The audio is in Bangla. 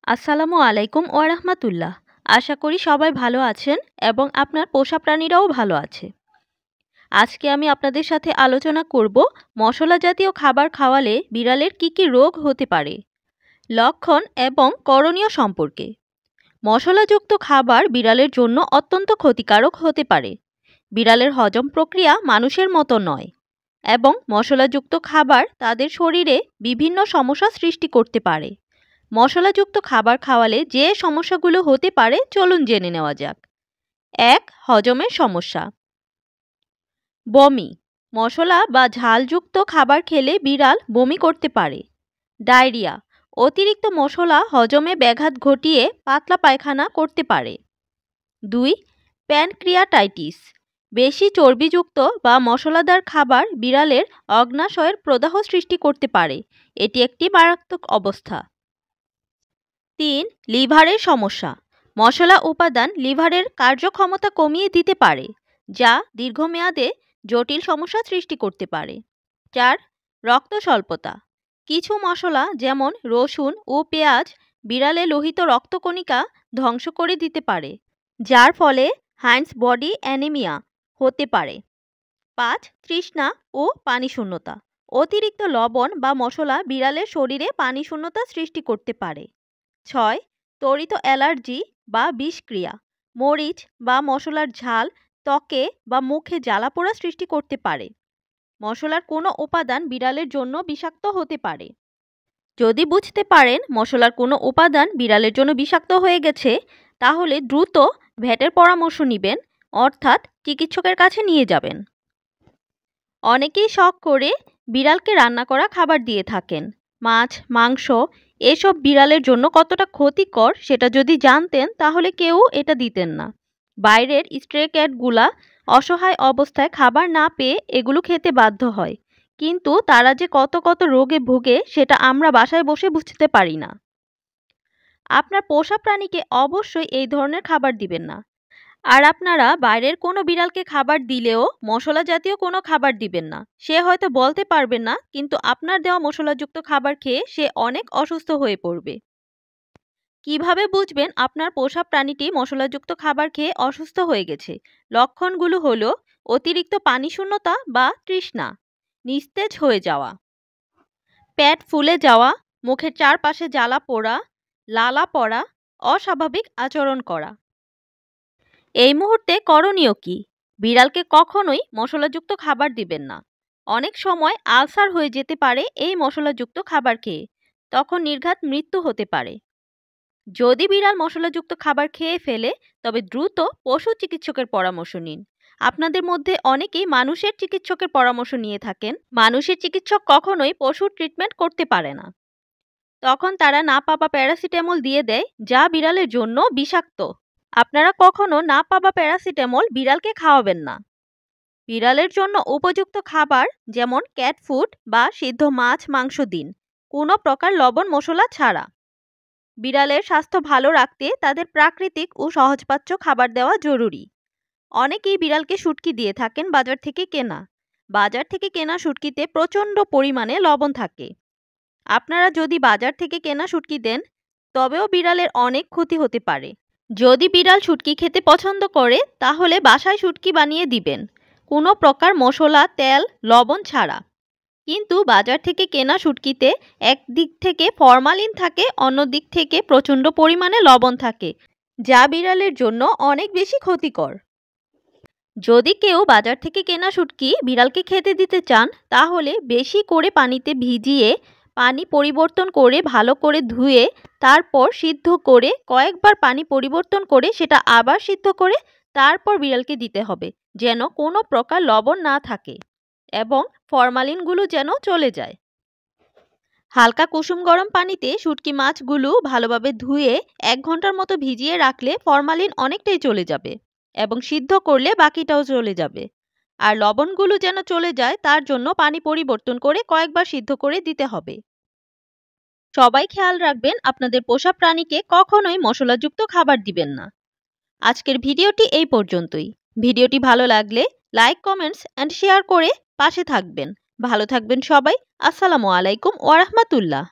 আসসালামু আলাইকুম ওয়া রাহমাতুল্লাহ। আশা করি সবাই ভালো আছেন এবং আপনার পোষা প্রাণীরাও ভালো আছে। আজকে আমি আপনাদের সাথে আলোচনা করব মশলা জাতীয় খাবার খাওয়ালে বিড়ালের কি রোগ হতে পারে, লক্ষণ এবং করণীয় সম্পর্কে। মশলাযুক্ত খাবার বিড়ালের জন্য অত্যন্ত ক্ষতিকারক হতে পারে। বিড়ালের হজম প্রক্রিয়া মানুষের মতো নয় এবং মশলাযুক্ত খাবার তাদের শরীরে বিভিন্ন সমস্যা সৃষ্টি করতে পারে। মশলাযুক্ত খাবার খাওয়ালে যে সমস্যাগুলো হতে পারে চলুন জেনে নেওয়া যাক। ১. হজমের সমস্যা। বমি। মশলা বা ঝালযুক্ত খাবার খেলে বিড়াল বমি করতে পারে। ডায়রিয়া। অতিরিক্ত মশলা হজমে ব্যাঘাত ঘটিয়ে পাতলা পায়খানা করতে পারে। ২. প্যানক্রিয়াটাইটিস। বেশি চর্বিযুক্ত বা মশলাদার খাবার বিড়ালের অগ্ন্যাশয়ের প্রদাহ সৃষ্টি করতে পারে। এটি একটি মারাত্মক অবস্থা। ৩. লিভারের সমস্যা। মশলা উপাদান লিভারের কার্যক্ষমতা কমিয়ে দিতে পারে, যা দীর্ঘমেয়াদে জটিল সমস্যা সৃষ্টি করতে পারে। ৪. রক্ত স্বল্পতা। কিছু মশলা যেমন রসুন ও পেঁয়াজ বিড়ালে লোহিত রক্তকণিকা ধ্বংস করে দিতে পারে, যার ফলে হাইন্স বডি অ্যানিমিয়া হতে পারে। ৫. তৃষ্ণা ও পানিশূন্যতা। অতিরিক্ত লবণ বা মশলা বিড়ালের শরীরে পানিশূন্যতা সৃষ্টি করতে পারে। ৬. ত্বরিত অ্যালার্জি বা বিষক্রিয়া। মরিচ বা মশলার ঝাল ত্বকে বা মুখে জ্বালাপোড়া সৃষ্টি করতে পারে। মশলার কোনো উপাদান বিড়ালের জন্য বিষাক্ত হতে পারে। যদি বুঝতে পারেন মশলার কোনো উপাদান বিড়ালের জন্য বিষাক্ত হয়ে গেছে, তাহলে দ্রুত ভেটের পরামর্শ নেবেন, অর্থাৎ চিকিৎসকের কাছে নিয়ে যাবেন। অনেকেই শখ করে বিড়ালকে রান্না করা খাবার দিয়ে থাকেন। মাছ, মাংস এসব বিড়ালের জন্য কতটা ক্ষতিকর সেটা যদি জানতেন তাহলে কেউ এটা দিতেন না। বাইরের স্ট্রে ক্যাটগুলা অসহায় অবস্থায় খাবার না পেয়ে এগুলো খেতে বাধ্য হয়, কিন্তু তারা যে কত রোগে ভোগে সেটা আমরা বাসায় বসে বুঝতে পারি না। আপনার পোষা প্রাণীকে অবশ্যই এই ধরনের খাবার দিবেন না। আর আপনারা বাইরের কোনো বিড়ালকে খাবার দিলেও মশলা জাতীয় কোনো খাবার দিবেন না। সে হয়তো বলতে পারবে না, কিন্তু আপনার দেওয়া মশলাযুক্ত খাবার খেয়ে সে অনেক অসুস্থ হয়ে পড়বে। কিভাবে বুঝবেন আপনার পোষা প্রাণীটি মশলাযুক্ত খাবার খেয়ে অসুস্থ হয়ে গেছে? লক্ষণগুলো হলো অতিরিক্ত পানিশূন্যতা বা তৃষ্ণা, নিস্তেজ হয়ে যাওয়া, পেট ফুলে যাওয়া, মুখের চারপাশে জ্বালা পোড়া, লালা পড়া, অস্বাভাবিক আচরণ করা। এই মুহূর্তে করণীয় কি? বিড়ালকে কখনোই মশলাযুক্ত খাবার দিবেন না। অনেক সময় আলসার হয়ে যেতে পারে এই মশলাযুক্ত খাবার খেয়ে, তখন নির্ঘাত মৃত্যু হতে পারে। যদি বিড়াল মশলাযুক্ত খাবার খেয়ে ফেলে তবে দ্রুত পশু চিকিৎসকের পরামর্শ নিন। আপনাদের মধ্যে অনেকেই মানুষের চিকিৎসকের পরামর্শ নিয়ে থাকেন। মানুষের চিকিৎসক কখনোই পশুর ট্রিটমেন্ট করতে পারে না। তখন তারা নাপা বা প্যারাসিটামল দিয়ে দেয়, যা বিড়ালের জন্য বিষাক্ত। আপনারা কখনো নাপা বা প্যারাসিটামল বিড়ালকে খাওয়াবেন না। বিড়ালের জন্য উপযুক্ত খাবার যেমন ক্যাট ফুড বা সিদ্ধ মাছ, মাংস দিন, কোনো প্রকার লবণ মশলা ছাড়া। বিড়ালের স্বাস্থ্য ভালো রাখতে তাদের প্রাকৃতিক ও সহজপাচ্য খাবার দেওয়া জরুরি। অনেকেই বিড়ালকে শুটকি দিয়ে থাকেন বাজার থেকে কেনা। বাজার থেকে কেনা শুটকিতে প্রচণ্ড পরিমাণে লবণ থাকে। আপনারা যদি বাজার থেকে কেনা শুটকি দেন তবেও বিড়ালের অনেক ক্ষতি হতে পারে। যদি বিড়াল শুটকি খেতে পছন্দ করে তাহলে বাসায় শুটকি বানিয়ে দিবেন, কোনো প্রকার মশলা, তেল, লবণ ছাড়া। কিন্তু বাজার থেকে কেনা শুটকিতে এক দিক থেকে ফরমালিন থাকে, অন্য দিক থেকে প্রচণ্ড পরিমাণে লবণ থাকে, যা বিড়ালের জন্য অনেক বেশি ক্ষতিকর। যদি কেউ বাজার থেকে কেনা শুটকি বিড়ালকে খেতে দিতে চান তাহলে বেশি করে পানিতে ভিজিয়ে পানি পরিবর্তন করে ভালো করে ধুয়ে তারপর সিদ্ধ করে কয়েকবার পানি পরিবর্তন করে সেটা আবার সিদ্ধ করে তারপর বিড়ালকে দিতে হবে, যেন কোনো প্রকার লবণ না থাকে এবং ফরমালিনগুলো যেন চলে যায়। হালকা কুসুম গরম পানিতে শুটকি মাছগুলো ভালোভাবে ধুয়ে 1 ঘন্টার মতো ভিজিয়ে রাখলে ফরমালিন অনেকটাই চলে যাবে এবং সিদ্ধ করলে বাকিটাও চলে যাবে। আর লবণগুলো যেন চলে যায় তার জন্য পানি পরিবর্তন করে কয়েকবার সিদ্ধ করে দিতে হবে। সবাই খেয়াল রাখবেন আপনাদের পোষা প্রাণীকে কখনোই মশলাযুক্ত খাবার দিবেন না। আজকের ভিডিওটি এই পর্যন্তই। ভিডিওটি ভালো লাগলে লাইক, কমেন্টস এন্ড শেয়ার করে পাশে থাকবেন। ভালো থাকবেন সবাই। আসসালামু আলাইকুম ওয়া রাহমাতুল্লাহ।